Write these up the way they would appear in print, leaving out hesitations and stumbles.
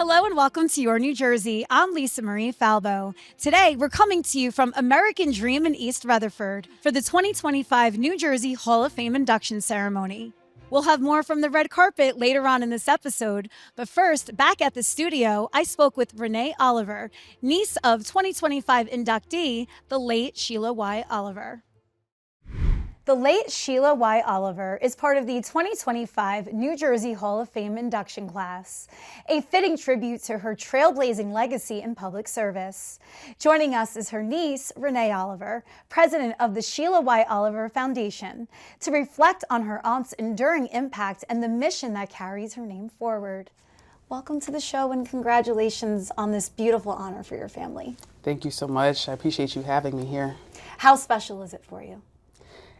Hello and welcome to Your New Jersey. I'm Lisa Marie Falbo. Today, we're coming to you from American Dream in East Rutherford for the 2025 New Jersey Hall of Fame induction ceremony. We'll have more from the red carpet later on in this episode, but first, back at the studio, I spoke with Renee Oliver, niece of 2025 inductee, the late Sheila Y. Oliver. The late Sheila Y. Oliver is part of the 2025 New Jersey Hall of Fame induction class, a fitting tribute to her trailblazing legacy in public service. Joining us is her niece, Renee Oliver, president of the Sheila Y. Oliver Foundation, to reflect on her aunt's enduring impact and the mission that carries her name forward. Welcome to the show and congratulations on this beautiful honor for your family. Thank you so much. I appreciate you having me here. How special is it for you?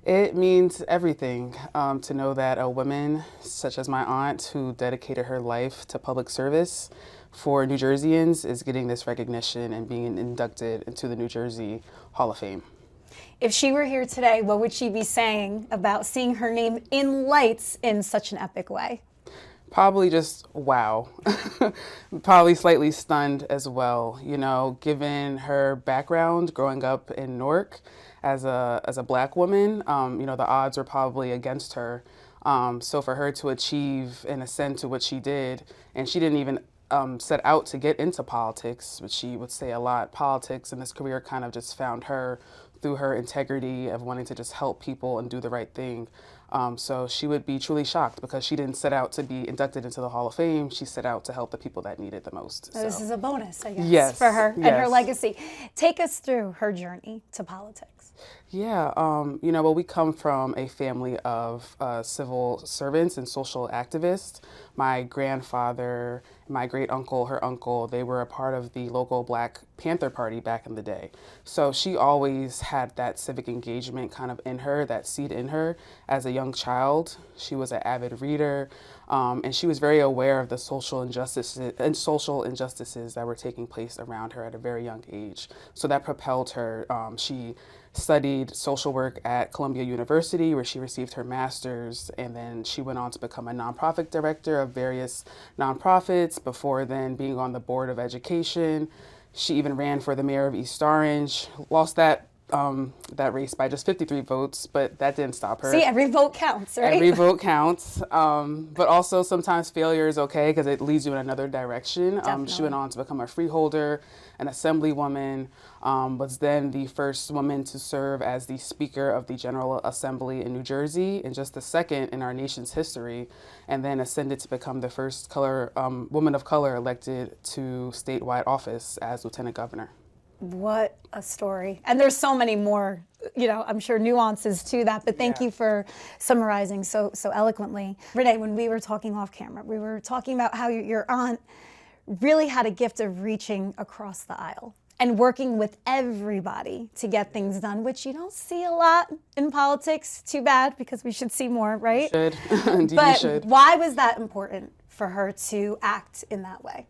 It means everything to know that a woman such as my aunt, who dedicated her life to public service for New Jerseyans, is getting this recognition and being inducted into the New Jersey Hall of Fame. If she were here today, what would she be saying about seeing her name in lights in such an epic way? Probably just wow. Probably slightly stunned as well. You know, given her background growing up in Newark as a black woman, you know, the odds were probably against her. So for her to achieve and ascend to what she did, and she didn't even set out to get into politics, which she would say a lot. Politics in this career kind of just found her through her integrity of wanting to just help people and do the right thing. So she would be truly shocked because she didn't set out to be inducted into the Hall of Fame. She set out to help the people that need it the most. So this is a bonus, I guess, yes, for her yes. and her legacy. Take us through her journey to politics. Yeah, you know, well, we come from a family of civil servants and social activists. My grandfather, my great uncle, her uncle, they were a part of the local Black Panther Party back in the day. So she always had that civic engagement kind of in her, that seed in her as a young child. She was an avid reader, and she was very aware of the social injustices that were taking place around her at a very young age. So that propelled her. She studied social work at Columbia University, where she received her master's, and then she went on to become a nonprofit director of various nonprofits before then being on the board of education. She even ran for the mayor of East Orange, lost that race by just 53 votes, but that didn't stop her. See, every vote counts, right? Every vote counts, but also sometimes failure is okay because it leads you in another direction. She went on to become a freeholder, an assemblywoman, was then the first woman to serve as the Speaker of the General Assembly in New Jersey, and just the second in our nation's history, and then ascended to become the first woman of color elected to statewide office as Lieutenant Governor. What a story. And there's so many more, you know, I'm sure nuances to that, but thank you for summarizing so eloquently. Renee, when we were talking off camera, we were talking about how your aunt really had a gift of reaching across the aisle and working with everybody to get things done, which you don't see a lot in politics. Too bad, because we should see more, right? We should. Indeed, but we should. Why was that important for her to act in that way?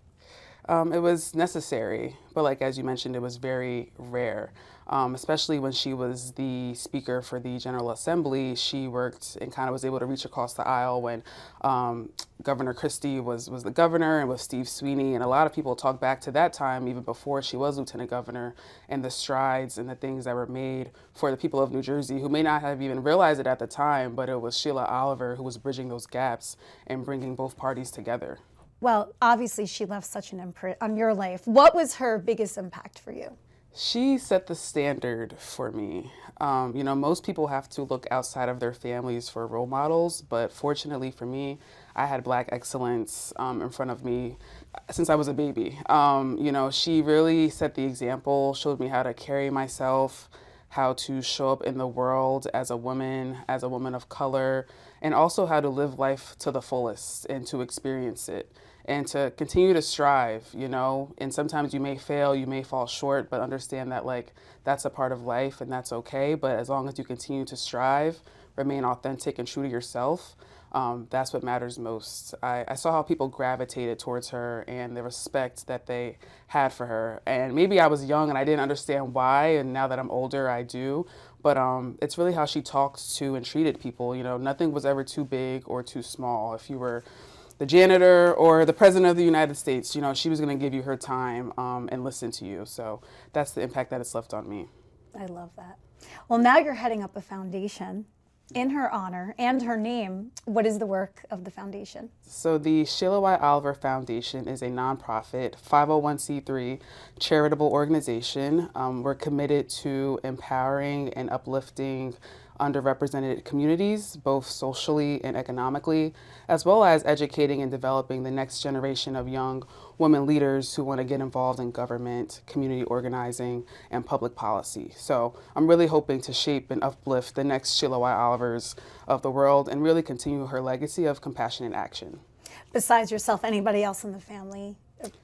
It was necessary, but like as you mentioned, it was very rare, especially when she was the Speaker for the General Assembly. She worked and kind of was able to reach across the aisle when Governor Christie was the governor, and with Steve Sweeney, and a lot of people talk back to that time, even before she was Lieutenant Governor, and the strides and the things that were made for the people of New Jersey who may not have even realized it at the time, but it was Sheila Oliver who was bridging those gaps and bringing both parties together. Well, obviously she left such an imprint on your life. What was her biggest impact for you? She set the standard for me. You know, most people have to look outside of their families for role models, but fortunately for me, I had Black excellence in front of me since I was a baby. You know, she really set the example, showed me how to carry myself, how to show up in the world as a woman of color, and also how to live life to the fullest and to experience it and to continue to strive, you know. And sometimes you may fail, you may fall short, but understand that like that's a part of life and that's okay. But as long as you continue to strive, remain authentic and true to yourself, that's what matters most. I saw how people gravitated towards her and the respect that they had for her. And maybe I was young and I didn't understand why, and now that I'm older, I do. But it's really how she talked to and treated people. You know, nothing was ever too big or too small. If you were the janitor or the president of the United States. You know, she was going to give you her time and listen to you. So that's the impact that it's left on me. I love that. Well, now you're heading up a foundation in her honor and her name. What is the work of the foundation? So the Sheila Y. Oliver Foundation is a nonprofit 501c3 charitable organization. We're committed to empowering and uplifting underrepresented communities, both socially and economically, as well as educating and developing the next generation of young women leaders who want to get involved in government, community organizing, and public policy. So I'm really hoping to shape and uplift the next Sheila Y. Olivers of the world and really continue her legacy of compassionate action. Besides yourself, anybody else in the family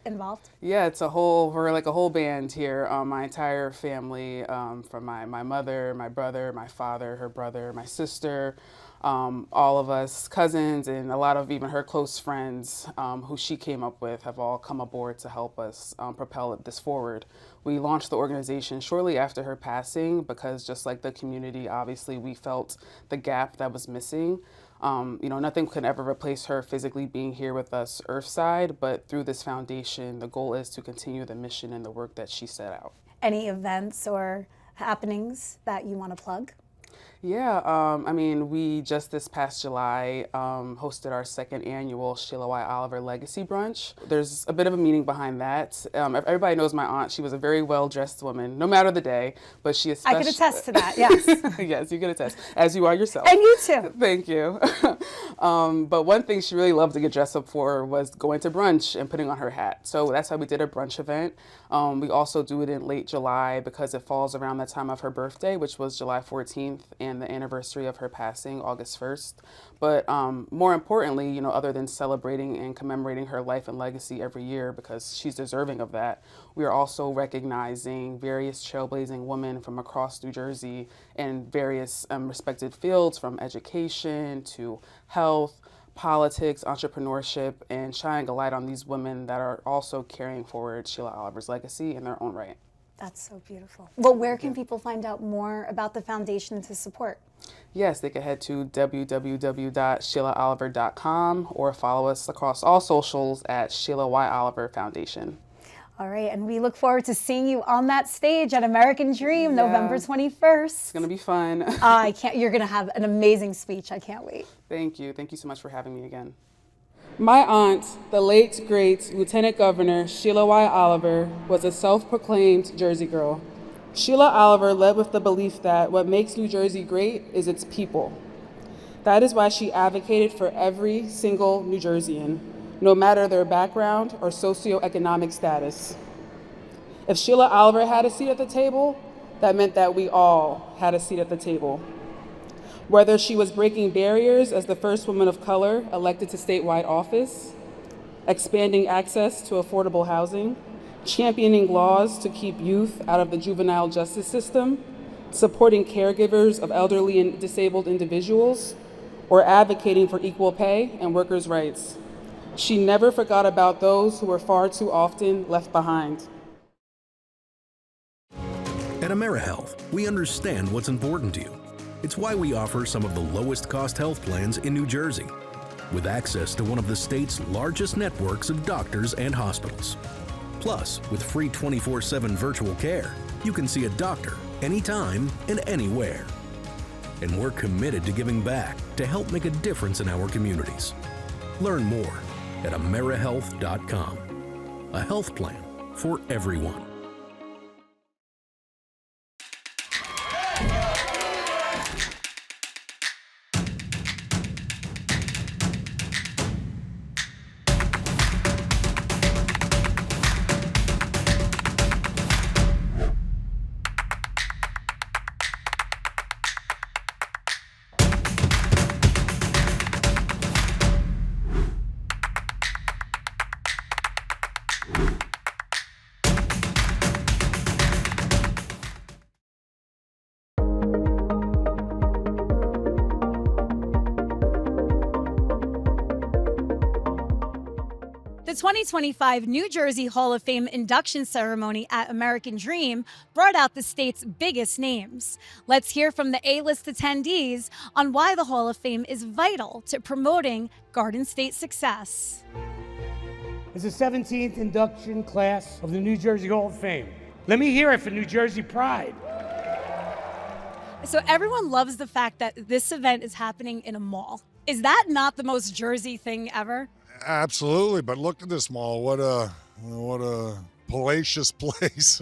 involved? Yeah, we're like a whole band here. My entire family, from my mother, my brother, my father, her brother, my sister, all of us cousins, and a lot of even her close friends who she came up with have all come aboard to help us propel this forward. We launched the organization shortly after her passing because, just like the community, obviously we felt the gap that was missing. You know, nothing can ever replace her physically being here with us earthside, but through this foundation, the goal is to continue the mission and the work that she set out. Any events or happenings that you want to plug? Yeah, I mean, we just this past July hosted our second annual Sheila Y. Oliver Legacy Brunch. There's a bit of a meaning behind that. Everybody knows my aunt. She was a very well-dressed woman, no matter the day, but she especially... I can attest to that, yes. Yes, you can attest, as you are yourself. And you too. Thank you. But one thing she really loved to get dressed up for was going to brunch and putting on her hat. So that's how we did a brunch event. We also do it in late July because it falls around the time of her birthday, which was July 14th, and the anniversary of her passing, August 1st. But more importantly, you know, other than celebrating and commemorating her life and legacy every year because she's deserving of that, we are also recognizing various trailblazing women from across New Jersey in various respected fields, from education to health, politics, entrepreneurship, and shining a light on these women that are also carrying forward Sheila Oliver's legacy in their own right. That's so beautiful. Well, where can people find out more about the foundation to support? Yes, they can head to www.sheilaoliver.com or follow us across all socials at Sheila Y. Oliver Foundation. All right, and we look forward to seeing you on that stage at American Dream, November 21st. It's going to be fun. You're going to have an amazing speech. I can't wait. Thank you. Thank you so much for having me again. My aunt, the late, great Lieutenant Governor Sheila Y. Oliver, was a self-proclaimed Jersey girl. Sheila Oliver led with the belief that what makes New Jersey great is its people. That is why she advocated for every single New Jerseyan, no matter their background or socioeconomic status. If Sheila Oliver had a seat at the table, that meant that we all had a seat at the table. Whether she was breaking barriers as the first woman of color elected to statewide office, expanding access to affordable housing, championing laws to keep youth out of the juvenile justice system, supporting caregivers of elderly and disabled individuals, or advocating for equal pay and workers' rights. She never forgot about those who were far too often left behind. At AmeriHealth, we understand what's important to you. It's why we offer some of the lowest cost health plans in New Jersey, with access to one of the state's largest networks of doctors and hospitals. Plus, with free 24/7 virtual care, you can see a doctor anytime and anywhere. And we're committed to giving back to help make a difference in our communities. Learn more at AmeriHealth.com. A health plan for everyone. The 2025 New Jersey Hall of Fame induction ceremony at American Dream brought out the state's biggest names. Let's hear from the A-list attendees on why the Hall of Fame is vital to promoting Garden State success. It's the 17th induction class of the New Jersey Hall of Fame. Let me hear it for New Jersey pride. So everyone loves the fact that this event is happening in a mall. Is that not the most Jersey thing ever? Absolutely, but look at this mall. What a palatial place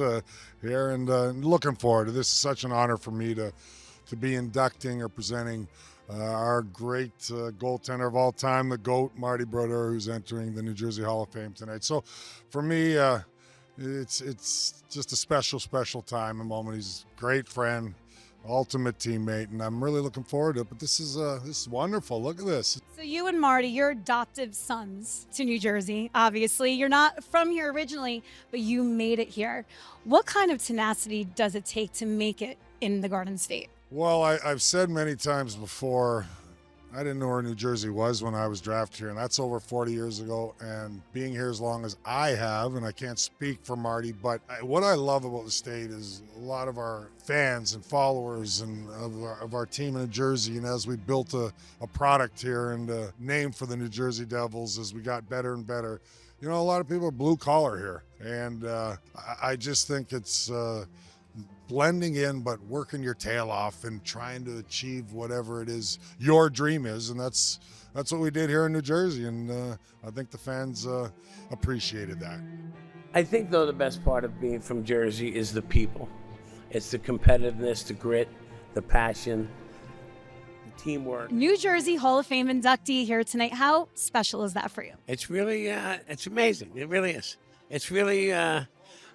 here, and looking forward to this. Is such an honor for me to be inducting or presenting our great goaltender of all time, the GOAT, Marty Brodeur, who's entering the New Jersey Hall of Fame tonight. So for me, it's just a special time, a moment. He's a great friend, ultimate teammate, and I'm really looking forward to it. But this is wonderful. Look at this. So you and Marty, you're adoptive sons to New Jersey, obviously. You're not from here originally, but you made it here. What kind of tenacity does it take to make it in the Garden State? Well, I've said many times before, I didn't know where New Jersey was when I was drafted here, and that's over 40 years ago. And being here as long as I have, and I can't speak for Marty, but what I love about the state is a lot of our fans and followers and of our team in New Jersey. And as we built a product here and a name for the New Jersey Devils, as we got better and better, you know, a lot of people are blue collar here, and I just think it's blending in, but working your tail off and trying to achieve whatever it is your dream is, and that's what we did here in New Jersey, and I think the fans appreciated that. I think, though, the best part of being from Jersey is the people. It's the competitiveness, the grit, the passion, the teamwork. New Jersey Hall of Fame inductee here tonight. How special is that for you? It's really, it's amazing. It really is. It's really,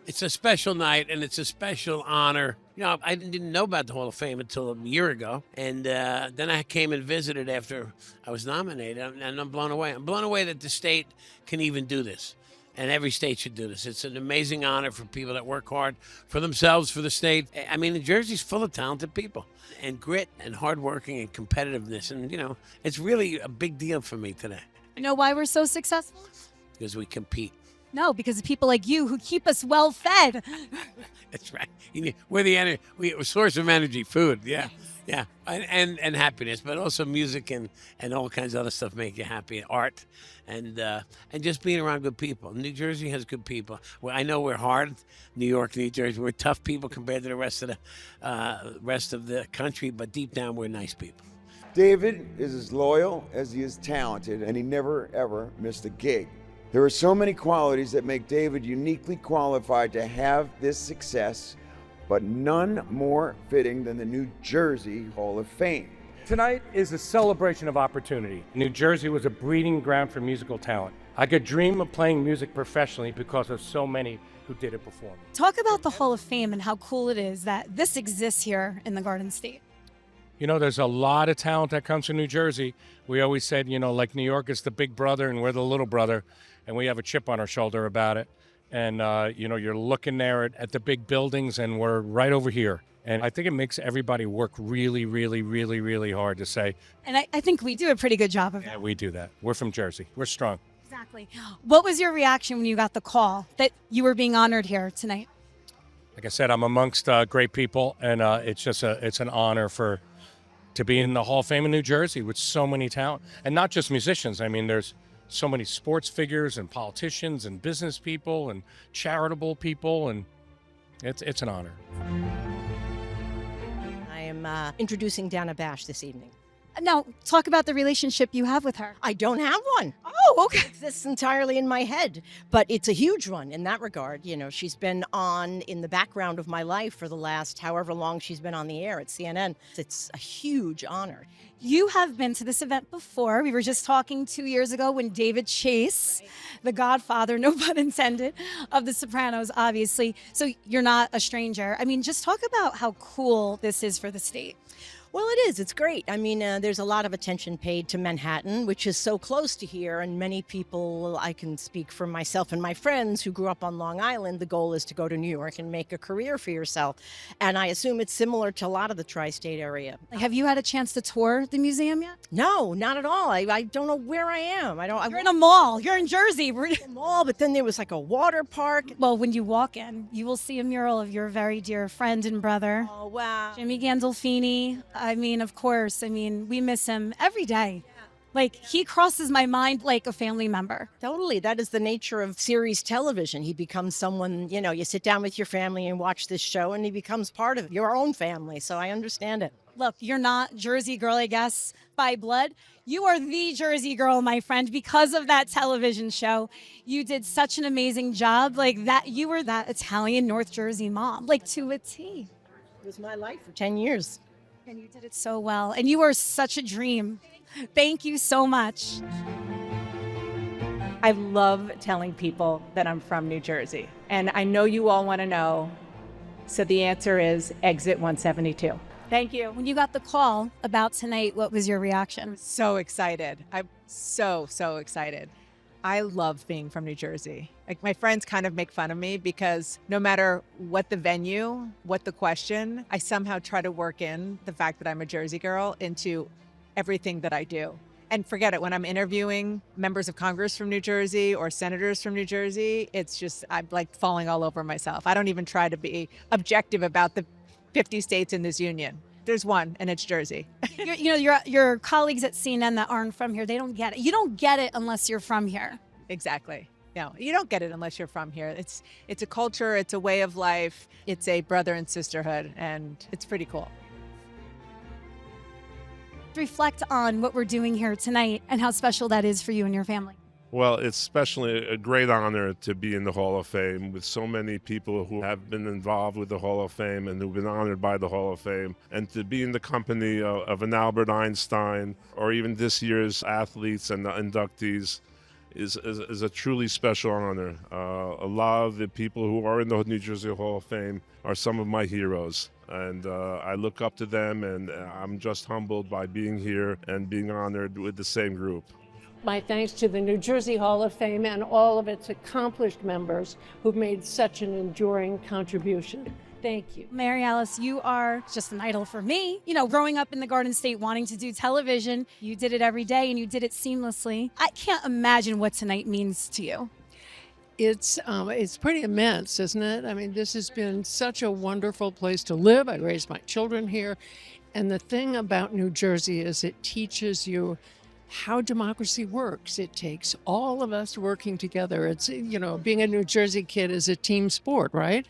it's a special night, and it's a special honor. You know, I didn't know about the Hall of Fame until a year ago, and then I came and visited after I was nominated, and I'm blown away. I'm blown away that the state can even do this, and every state should do this. It's an amazing honor for people that work hard for themselves, for the state. I mean, New Jersey's full of talented people, and grit, and hardworking, and competitiveness, and, you know, it's really a big deal for me today. You know why we're so successful? Because we compete. No, because of people like you who keep us well fed. That's right. We're we're a source of energy, food. Yeah, yeah, and happiness, but also music and all kinds of other stuff make you happy. Art, and just being around good people. New Jersey has good people. Well, I know we're hard. New York, New Jersey, we're tough people compared to the rest of the country, but deep down we're nice people. David is as loyal as he is talented, and he never ever missed a gig. There are so many qualities that make David uniquely qualified to have this success, but none more fitting than the New Jersey Hall of Fame. Tonight is a celebration of opportunity. New Jersey was a breeding ground for musical talent. I could dream of playing music professionally because of so many who did it before me. Talk about the Hall of Fame and how cool it is that this exists here in the Garden State. You know, there's a lot of talent that comes from New Jersey. We always said, you know, like New York is the big brother and we're the little brother, and we have a chip on our shoulder about it. And, you know, you're looking there at the big buildings, and we're right over here. And I think it makes everybody work really, really, really, really hard to say. And I think we do a pretty good job of that. Yeah, we do that. We're from Jersey. We're strong. Exactly. What was your reaction when you got the call that you were being honored here tonight? Like I said, I'm amongst great people, and it's an honor to be in the Hall of Fame in New Jersey with so many talent, and not just musicians. I mean, there's so many sports figures and politicians and business people and charitable people, and it's an honor. I am introducing Dana Bash this evening. Now, talk about the relationship you have with her. I don't have one. Oh, okay. It exists entirely in my head, but it's a huge one in that regard. You know, she's been on in the background of my life for the last however long she's been on the air at CNN. It's a huge honor. You have been to this event before. We were just talking 2 years ago when David Chase, the godfather, no pun intended, of The Sopranos, obviously. So you're not a stranger. I mean, just talk about how cool this is for the state. Well, it is. It's great. I mean, there's a lot of attention paid to Manhattan, which is so close to here. And many people, I can speak for myself and my friends who grew up on Long Island, the goal is to go to New York and make a career for yourself. And I assume it's similar to a lot of the tri-state area. Have you had a chance to tour the museum yet? No, not at all. I don't know where I am. You're in a mall. You're in Jersey. We're in a mall, but then there was like a water park. Well, when you walk in, you will see a mural of your very dear friend and brother, Oh, wow. Jimmy Gandolfini. I mean, of course, we miss him every day. Like, he crosses my mind like a family member. Totally. That is the nature of series television. He becomes someone, you sit down with your family and watch this show, and he becomes part of your own family. So I understand it. Look, you're not Jersey girl, I guess, by blood. You are the Jersey girl, my friend, because of that television show. You did such an amazing job. Like, that, you were that Italian North Jersey mom, like, to a T. It was my life for 10 years. And you did it so well. And you are such a dream. Thank you so much. I love telling people that I'm from New Jersey. And I know you all want to know. So the answer is exit 172. Thank you. When you got the call about tonight, what was your reaction? So excited. I'm so excited. I love being from New Jersey. Like, my friends kind of make fun of me because no matter what the venue, what the question, I somehow try to work in the fact that I'm a Jersey girl into everything that I do. And forget it, when I'm interviewing members of Congress from New Jersey or senators from New Jersey, it's just, I'm like falling all over myself. I don't even try to be objective about the 50 states in this union. There's one, and it's Jersey. Your colleagues at CNN that aren't from here, they don't get it. You don't get it unless you're from here. Exactly. No, you don't get it unless you're from here. It's a culture, it's a way of life, it's a brother and sisterhood, and it's pretty cool. Reflect on what we're doing here tonight and how special that is for you and your family. Well, it's especially a great honor to be in the Hall of Fame with so many people who have been involved with the Hall of Fame and who've been honored by the Hall of Fame. And to be in the company of an Albert Einstein or even this year's athletes and the inductees is a truly special honor. A lot of the people who are in the New Jersey Hall of Fame are some of my heroes. And I look up to them, and I'm just humbled by being here and being honored with the same group. My thanks to the New Jersey Hall of Fame and all of its accomplished members who've made such an enduring contribution. Thank you. Mary Alice, you are just an idol for me. Growing up in the Garden State, wanting to do television, you did it every day and you did it seamlessly. I can't imagine what tonight means to you. It's pretty immense, isn't it? I mean, this has been such a wonderful place to live. I raised my children here. And the thing about New Jersey is it teaches you how democracy works. It takes all of us working together. It's, being a New Jersey kid is a team sport, right?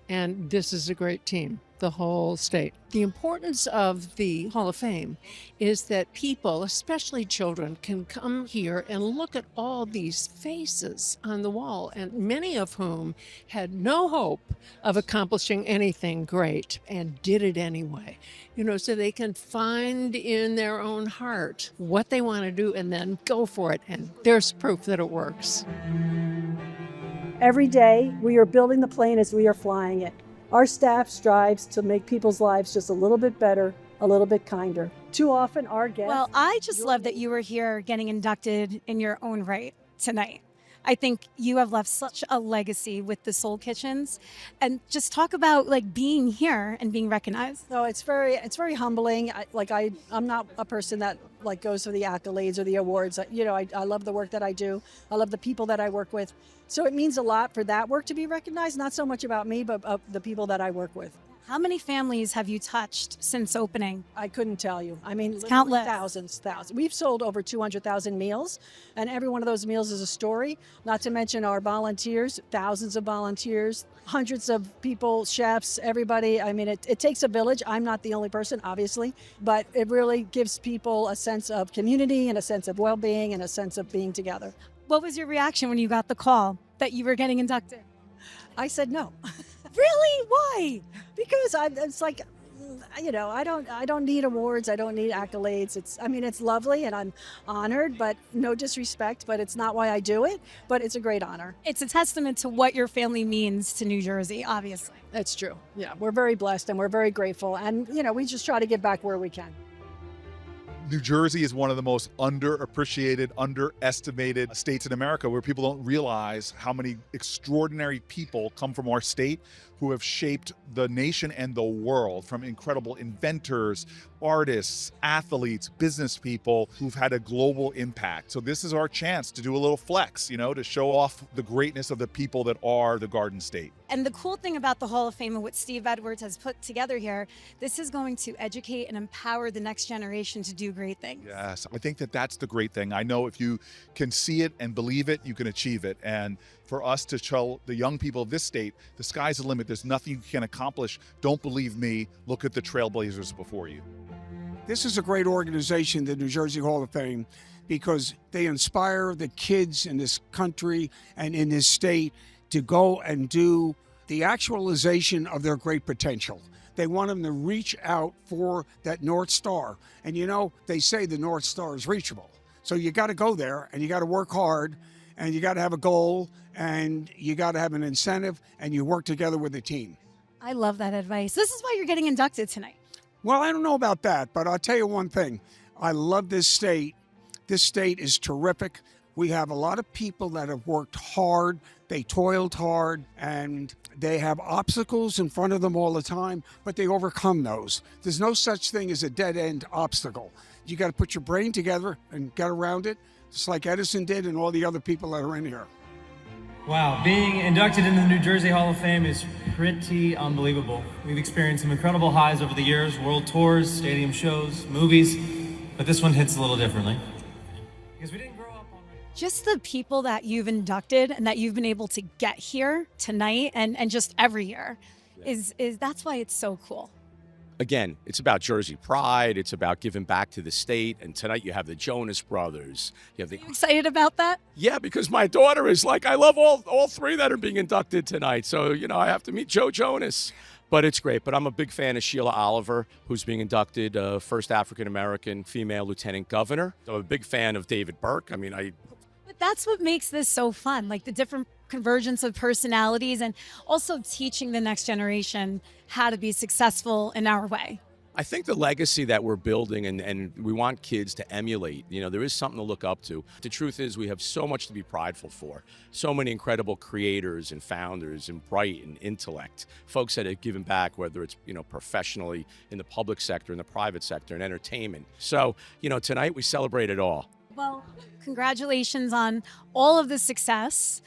And this is a great team, the whole state. The importance of the Hall of Fame is that people, especially children, can come here and look at all these faces on the wall, and many of whom had no hope of accomplishing anything great and did it anyway. So they can find in their own heart what they want to do and then go for it. And there's proof that it works. Every day, we are building the plane as we are flying it. Our staff strives to make people's lives just a little bit better, a little bit kinder. Too often, our guests... Well, I just love that you were here getting inducted in your own right tonight. I think you have left such a legacy with the Soul Kitchens, and just talk about being here and being recognized. No, it's very humbling. I'm not a person that goes for the accolades or the awards. I love the work that I do. I love the people that I work with. So it means a lot for that work to be recognized, not so much about me, but the people that I work with. How many families have you touched since opening? I couldn't tell you. I mean, countless. Thousands. We've sold over 200,000 meals, and every one of those meals is a story, not to mention our volunteers, thousands of volunteers, hundreds of people, chefs, everybody. I mean, it takes a village. I'm not the only person, obviously, but it really gives people a sense of community and a sense of well-being and a sense of being together. What was your reaction when you got the call that you were getting inducted? I said no. Really? Why? Because it's like, I don't need awards. I don't need accolades. It's lovely and I'm honored, but no disrespect, but it's not why I do it, but it's a great honor. It's a testament to what your family means to New Jersey, obviously. That's true. Yeah, we're very blessed and we're very grateful. And, we just try to give back where we can. New Jersey is one of the most underappreciated, underestimated states in America, where people don't realize how many extraordinary people come from our state who have shaped the nation and the world, from incredible inventors, artists, athletes, business people who've had a global impact. So this is our chance to do a little flex, to show off the greatness of the people that are the Garden State. And the cool thing about the Hall of Fame and what Steve Edwards has put together here, this is going to educate and empower the next generation to do great things. Yes, I think that that's the great thing. I know if you can see it and believe it, you can achieve it. And for us to show the young people of this state, the sky's the limit. There's nothing you can accomplish. Don't believe me. Look at the trailblazers before you. This is a great organization, the New Jersey Hall of Fame, because they inspire the kids in this country and in this state to go and do the actualization of their great potential. They want them to reach out for that North Star. And they say the North Star is reachable. So you got to go there and you got to work hard and you got to have a goal and you got to have an incentive and you work together with a team. I love that advice. This is why you're getting inducted tonight. Well, I don't know about that, but I'll tell you one thing. I love this state. This state is terrific. We have a lot of people that have worked hard. They toiled hard, and they have obstacles in front of them all the time, but they overcome those. There's no such thing as a dead-end obstacle. You got to put your brain together and get around it, just like Edison did and all the other people that are in here. Wow, being inducted into the New Jersey Hall of Fame is pretty unbelievable. We've experienced some incredible highs over the years, world tours, stadium shows, movies, but this one hits a little differently. Because we didn't grow up on just the people that you've inducted and that you've been able to get here tonight and just every year is that's why it's so cool. Again, it's about Jersey pride. It's about giving back to the state. And tonight you have the Jonas Brothers. You have the. Are you excited about that? Yeah, because my daughter is like, I love all three that are being inducted tonight. So, I have to meet Joe Jonas. But it's great. But I'm a big fan of Sheila Oliver, who's being inducted, first African-American female lieutenant governor. I'm a big fan of David Burke. But that's what makes this so fun, like the different convergence of personalities and also teaching the next generation how to be successful in our way. I think the legacy that we're building and we want kids to emulate, there is something to look up to. The truth is we have so much to be prideful for. So many incredible creators and founders and bright and intellect, folks that have given back, whether it's, professionally in the public sector, in the private sector, in entertainment. So, tonight we celebrate it all. Well, congratulations on all of the success.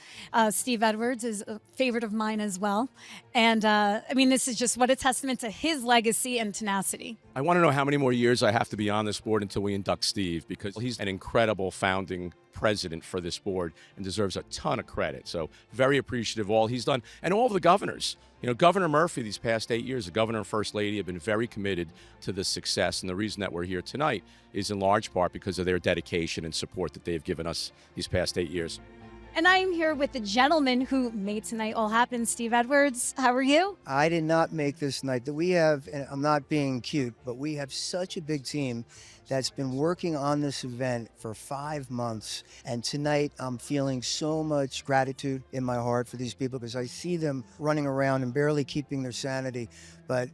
Steve Edwards is a favorite of mine as well. And this is just what a testament to his legacy and tenacity. I want to know how many more years I have to be on this board until we induct Steve, because he's an incredible founding president for this board and deserves a ton of credit. So very appreciative of all he's done. And all of the governors. Governor Murphy these past 8 years, the governor and first lady have been very committed to this success. And the reason that we're here tonight is in large part because of their dedication and support that they've given us these past 8 years. And I am here with the gentleman who made tonight all happen, Steve Edwards. How are you? I did not make this night. We have, and I'm not being cute, but we have such a big team that's been working on this event for 5 months. And tonight I'm feeling so much gratitude in my heart for these people, because I see them running around and barely keeping their sanity, but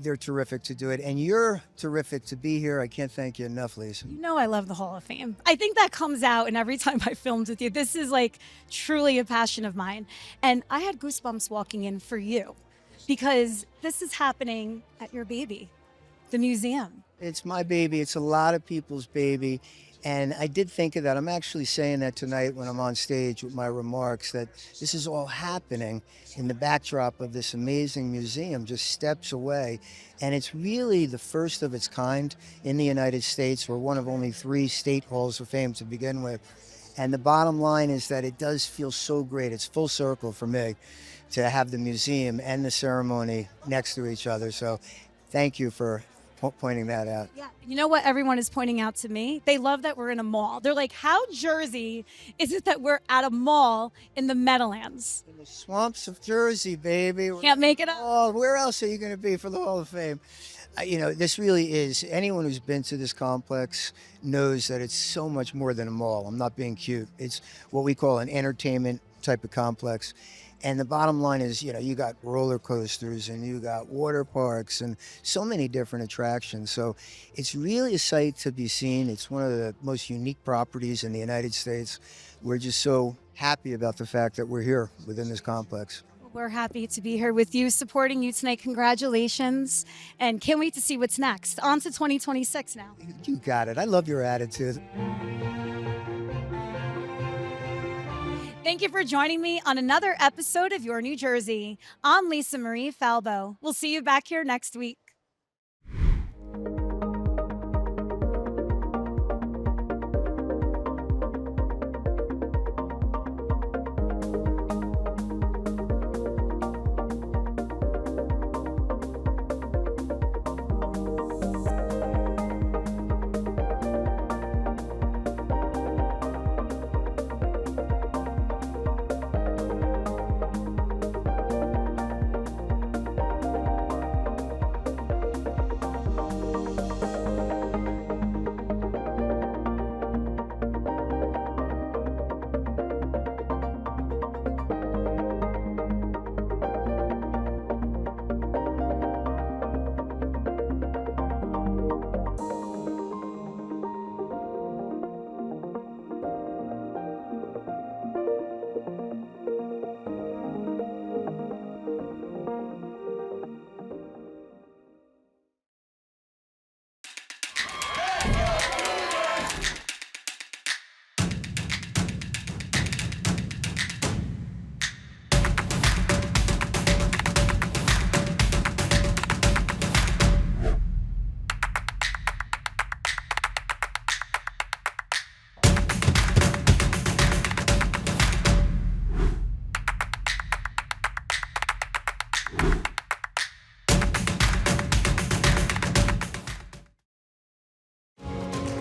they're terrific to do it. And you're terrific to be here. I can't thank you enough, Lisa. I love the Hall of Fame. I think that comes out in every time I filmed with you. This is like truly a passion of mine. And I had goosebumps walking in for you, because this is happening at your baby, the museum. It's my baby. It's a lot of people's baby. And I did think of that. I'm actually saying that tonight when I'm on stage with my remarks, that this is all happening in the backdrop of this amazing museum, just steps away. And it's really the first of its kind in the United States. We're one of only 3 state halls of fame to begin with. And the bottom line is that it does feel so great. It's full circle for me to have the museum and the ceremony next to each other. So thank you for pointing that out. Yeah. You know what everyone is pointing out to me? They love that we're in a mall. They're like, how Jersey is it that we're at a mall in the Meadowlands? In the swamps of Jersey, baby. Can't make it up. Oh, where else are you going to be for the Hall of Fame? This really is, anyone who's been to this complex knows that it's so much more than a mall. I'm not being cute. It's what we call an entertainment type of complex. And the bottom line is, you got roller coasters and you got water parks and so many different attractions. So it's really a sight to be seen. It's one of the most unique properties in the United States. We're just so happy about the fact that we're here within this complex. We're happy to be here with you, supporting you tonight. Congratulations. And can't wait to see what's next. On to 2026 now. You got it. I love your attitude. Thank you for joining me on another episode of Your New Jersey. I'm Lisa Marie Falbo. We'll see you back here next week.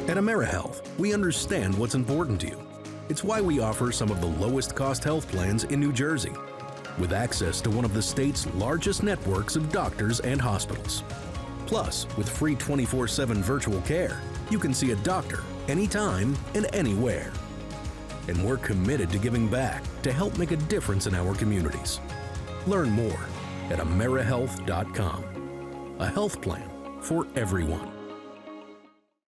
At AmeriHealth, we understand what's important to you. It's why we offer some of the lowest cost health plans in New Jersey, with access to one of the state's largest networks of doctors and hospitals. Plus, with free 24/7 virtual care, you can see a doctor anytime and anywhere. And we're committed to giving back to help make a difference in our communities. Learn more at AmeriHealth.com. A health plan for everyone.